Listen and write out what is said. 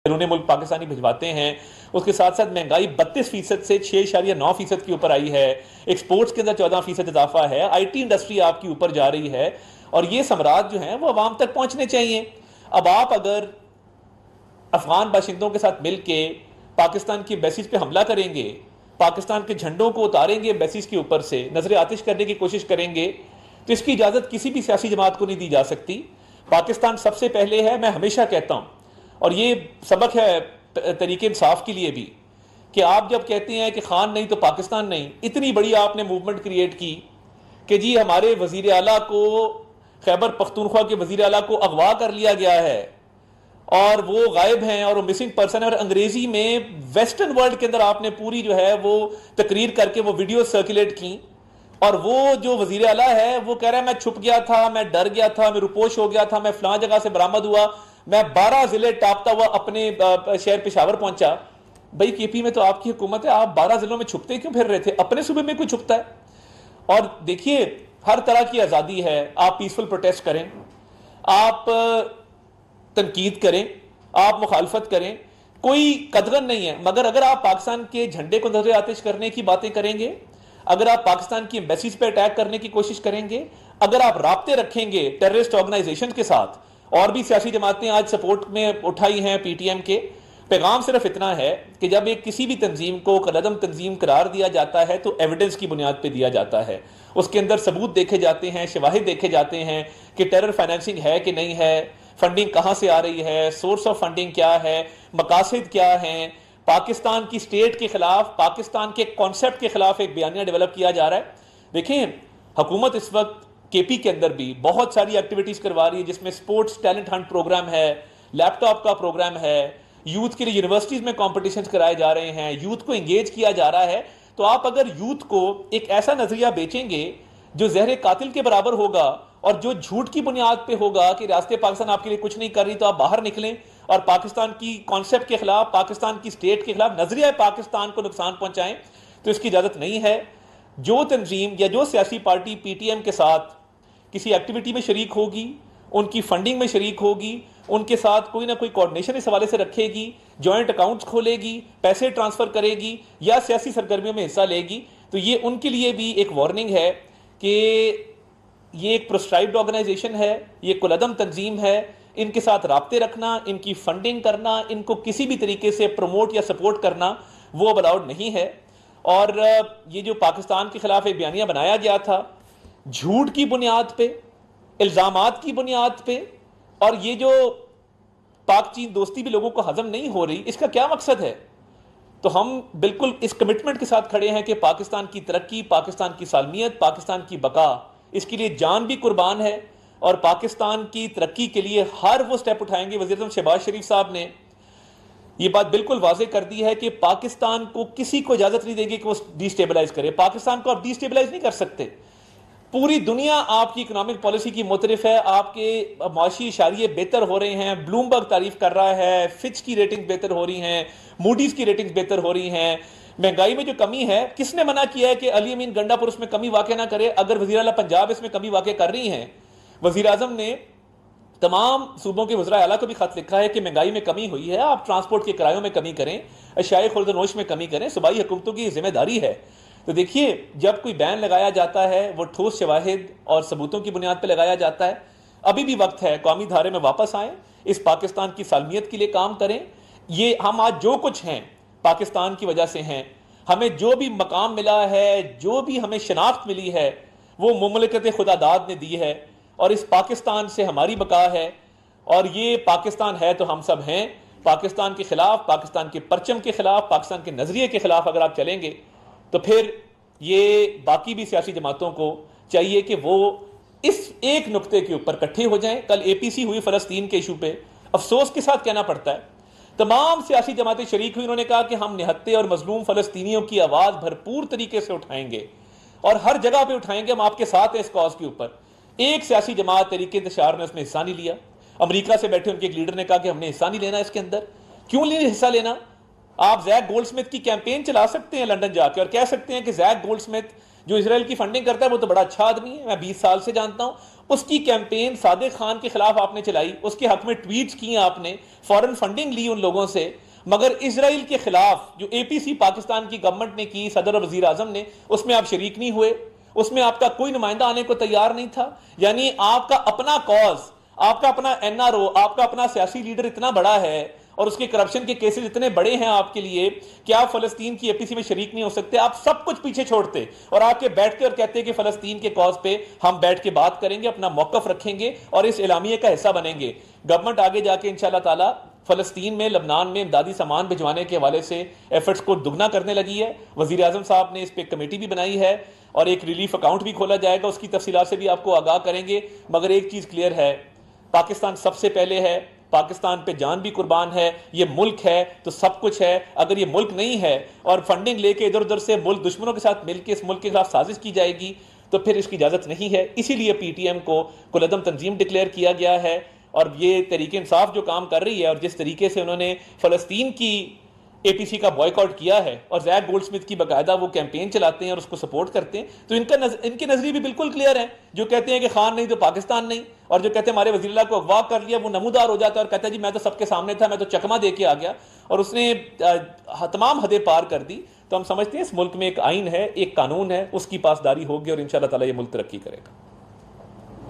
बैरून मुल्क पाकिस्तानी भिजवाते हैं। उसके साथ साथ महंगाई 32% से 6.9% के ऊपर आई है। एक्सपोर्ट्स के अंदर 14% इजाफा है। आईटी इंडस्ट्री आपकी ऊपर जा रही है और ये समराज जो हैं वो अवाम तक पहुंचने चाहिए। अब आप अगर अफगान बाशिंदों के साथ मिलके पाकिस्तान की बेसिस पे हमला करेंगे, पाकिस्तान के झंडों को उतारेंगे बेसिस के ऊपर से, नजर आतिश करने की कोशिश करेंगे, तो इसकी इजाजत किसी भी सियासी जमात को नहीं दी जा सकती। पाकिस्तान सबसे पहले है। मैं हमेशा कहता हूं और ये सबक है तरीके इंसाफ के लिए भी कि आप जब कहते हैं कि खान नहीं तो पाकिस्तान नहीं, इतनी बड़ी आपने मूवमेंट क्रिएट की कि जी हमारे वजीर आला को, खैबर पख्तूनख्वा के वजीर आला को अगवा कर लिया गया है और वो गायब हैं और वो मिसिंग पर्सन है, और अंग्रेजी में वेस्टर्न वर्ल्ड के अंदर आपने पूरी जो है वो तकरीर करके वो वीडियो सर्कुलेट की, और वो जो वजीर आला है वो कह रहा है मैं छुप गया था, मैं डर गया था, मैं रुपोश हो गया था, मैं फलां जगह से बरामद हुआ, मैं 12 जिले टापता हुआ अपने शहर पेशावर पहुंचा। भाई केपी में तो आपकी हुकूमत है, आप 12 जिलों में छुपते क्यों फिर रहे थे? अपने सूबे में कोई छुपता है? और देखिए हर तरह की आजादी है, आप पीसफुल प्रोटेस्ट करें, आप तनकीद करें, आप मुखालफत करें, कोई कदगन नहीं है। मगर अगर आप पाकिस्तान के झंडे को नजर आतिश करने की बातें करेंगे, अगर आप पाकिस्तान की एम्बेसीज पे अटैक करने की कोशिश करेंगे, अगर आप राब्ते रखेंगे टेररिस्ट ऑर्गेनाइजेशन के साथ, और भी सियासी जमातें आज सपोर्ट में उठाई हैं पीटीएम के, पैगाम सिर्फ इतना है कि जब एक किसी भी तंजीम को कलदम तंजीम करार दिया जाता है तो एविडेंस की बुनियाद पर दिया जाता है, उसके अंदर सबूत देखे जाते हैं, शवाहिद देखे जाते हैं कि टेरर फाइनेंसिंग है कि नहीं है, फंडिंग कहां से आ रही है, सोर्स ऑफ फंडिंग क्या है, मकासद क्या हैं। पाकिस्तान की स्टेट के खिलाफ, पाकिस्तान के कॉन्सेप्ट के खिलाफ एक बयानिया डेवलप किया जा रहा है। देखिए हुकूमत इस वक्त केपी के अंदर भी बहुत सारी एक्टिविटीज करवा रही है, जिसमें स्पोर्ट्स टैलेंट हंट प्रोग्राम है, लैपटॉप का प्रोग्राम है, यूथ के लिए यूनिवर्सिटीज में कॉम्पिटिशन कराए जा रहे हैं, यूथ को एंगेज किया जा रहा है। तो आप अगर यूथ को एक ऐसा नजरिया बेचेंगे जो जहर कातिल के बराबर होगा और जो झूठ की बुनियाद पे होगा कि रास्ते पाकिस्तान आपके लिए कुछ नहीं कर रही, तो आप बाहर निकलें और पाकिस्तान की कॉन्सेप्ट के खिलाफ, पाकिस्तान की स्टेट के खिलाफ, नजरिया पाकिस्तान को नुकसान पहुंचाएं, तो इसकी इजाजत नहीं है। जो तंजीम या जो सियासी पार्टी पीटीएम के साथ किसी एक्टिविटी में शरीक होगी, उनकी फंडिंग में शरीक होगी, उनके साथ कोई ना कोई कोऑर्डिनेशन इस हवाले से रखेगी, जॉइंट अकाउंट्स खोलेगी, पैसे ट्रांसफर करेगी या सियासी सरगर्मियों में हिस्सा लेगी, तो ये उनके लिए भी एक वार्निंग है कि ये एक प्रोस्क्राइब्ड ऑर्गेनाइजेशन है, ये कुलअदम तंजीम है, इनके साथ राब्ते रखना, इनकी फंडिंग करना, इनको किसी भी तरीके से प्रमोट या सपोर्ट करना वो अलाउड नहीं है। और ये जो पाकिस्तान के खिलाफ एक बयानिया बनाया गया था झूठ की बुनियाद पे, इल्जामात की बुनियाद पे, और ये जो पाक चीन दोस्ती भी लोगों को हजम नहीं हो रही, इसका क्या मकसद है? तो हम बिल्कुल इस कमिटमेंट के साथ खड़े हैं कि पाकिस्तान की तरक्की, पाकिस्तान की सालमियत, पाकिस्तान की बका, इसके लिए जान भी कुर्बान है और पाकिस्तान की तरक्की के लिए हर वो स्टेप उठाएंगे। वज़ीर-ए-आज़म शहबाज शरीफ साहब ने ये बात बिल्कुल वाज़ेह कर दी है कि पाकिस्तान को किसी को इजाजत नहीं देंगे कि वो डिस्टेबलाइज करे। पाकिस्तान को आप डिस्टेबलाइज नहीं कर सकते। पूरी दुनिया आपकी इकोनॉमिक पॉलिसी की मुतरिफ है, आपके माशी इशारिये बेहतर हो रहे हैं, ब्लूमबर्ग तारीफ कर रहा है, फिच की रेटिंग बेहतर हो रही हैं, मूडीज की रेटिंग्स बेहतर हो रही हैं। महंगाई में जो कमी है, किसने मना किया है कि अली अमीन गंडापुर उसमें कमी वाक़ ना करे? अगर वज़ीर आला पंजाब इसमें कमी वाक़ कर रही हैं, वज़ीर आज़म ने तमाम सूबों के वज़रा आला को भी खत लिखा है कि महंगाई में कमी हुई है, आप ट्रांसपोर्ट के किरायों में कमी करें, अशियाए खुर्द-ओ-नोश में कमी करें, सूबाई हुकूमतों की जिम्मेदारी है। तो देखिए जब कोई बैन लगाया जाता है वो ठोस शवाहिद और सबूतों की बुनियाद पर लगाया जाता है। अभी भी वक्त है कौमी धारे में वापस आएँ, इस पाकिस्तान की सालमियत के लिए काम करें। ये हम आज जो कुछ हैं पाकिस्तान की वजह से हैं, हमें जो भी मकाम मिला है, जो भी हमें शनाख्त मिली है, वो मुमलिकत खुदादाद ने दी है और इस पाकिस्तान से हमारी बका है। और ये पाकिस्तान है तो हम सब हैं। पाकिस्तान के खिलाफ, पाकिस्तान के परचम के खिलाफ, पाकिस्तान के नजरिए के खिलाफ अगर आप चलेंगे तो फिर ये बाकी भी सियासी जमातों को चाहिए कि वो इस एक नुक्ते के ऊपर इकट्ठे हो जाएं। कल एपीसी हुई फलस्तीन के इशू पे, अफसोस के साथ कहना पड़ता है तमाम सियासी जमातें शरीक हुई, उन्होंने कहा कि हम निहत्ते और मजलूम फलस्तीनियों की आवाज भरपूर तरीके से उठाएंगे और हर जगह पे उठाएंगे, हम आपके साथ हैं इस कॉज के ऊपर। एक सियासी जमात तहरीक इंतशार ने उसमें हिस्सा नहीं लिया। अमेरिका से बैठे उनके एक लीडर ने कहा कि हमने हिस्सा नहीं लेना इसके अंदर। क्यों नहीं हिस्सा लेना? आप जैक गोल्डस्मिथ की कैंपेन चला सकते हैं लंदन जाकर और कह सकते हैं कि जैक गोल्डस्मिथ जो इसराइल की फंडिंग करता है वो तो बड़ा अच्छा आदमी है, मैं 20 साल से जानता हूं। उसकी कैंपेन सादिक खान के खिलाफ आपने चलाई, उसके हक में ट्वीट्स किए आपने, फॉरेन फंडिंग ली उन लोगों से, मगर इसराइल के खिलाफ जो एपीसी पाकिस्तान की गवर्नमेंट ने की, सदर और वजीर आजम ने, उसमें आप शरीक नहीं हुए, उसमें आपका कोई नुमाइंदा आने को तैयार नहीं था। यानी आपका अपना कॉज, आपका अपना एनआरओ, आपका अपना सियासी लीडर इतना बड़ा है और उसके करप्शन के केसेस इतने बड़े हैं आपके लिए कि आप फलस्तीन की एपीसी में शरीक नहीं हो सकते। आप सब कुछ पीछे छोड़ते और आके बैठते और कहते कि फलस्तीन के कॉज पे हम बैठ के बात करेंगे, अपना मौकफ रखेंगे और इस एलामिये का हिस्सा बनेंगे। गवर्नमेंट आगे जाके इंशाल्लाह ताला फलस्तीन में, लबनान में इमदादी सामान भिजवाने के हवाले से एफर्ट्स को दुगना करने लगी है। वजीर आजम साहब ने इस पर कमेटी भी बनाई है और एक रिलीफ अकाउंट भी खोला जाएगा, उसकी तफसीलात से भी आपको आगाह करेंगे। मगर एक चीज क्लियर है, पाकिस्तान सबसे पहले है, पाकिस्तान पे जान भी कुर्बान है, ये मुल्क है तो सब कुछ है। अगर ये मुल्क नहीं है और फंडिंग लेके इधर उधर से मुल्क दुश्मनों के साथ मिलकर इस मुल्क के खिलाफ साजिश की जाएगी तो फिर इसकी इजाजत नहीं है। इसीलिए पीटीएम को कुलअदम तंजीम डिक्लेयर किया गया है और ये तहरीक इंसाफ जो काम कर रही है और जिस तरीके से उन्होंने फलस्तीन की एपीसी का बॉयकॉट किया है और जैक गोल्डस्मिथ की बाकायदा वो कैंपेन चलाते हैं और उसको सपोर्ट करते हैं, तो इनके नजरिए भी बिल्कुल क्लियर है। जो कहते हैं कि खान नहीं तो पाकिस्तान नहीं, और जो कहते हैं हमारे वज़ीर-ए-आला को अगवा कर लिया, वो नमूदार हो जाता है और कहता है जी मैं तो सबके सामने था, मैं तो चकमा दे के आ गया, और उसने तमाम हदें पार कर दी। तो हम समझते हैं इस मुल्क में एक आइन है, एक कानून है, उसकी पासदारी होगी और इंशाअल्लाह ताला ये मुल्क तरक्की करेगा।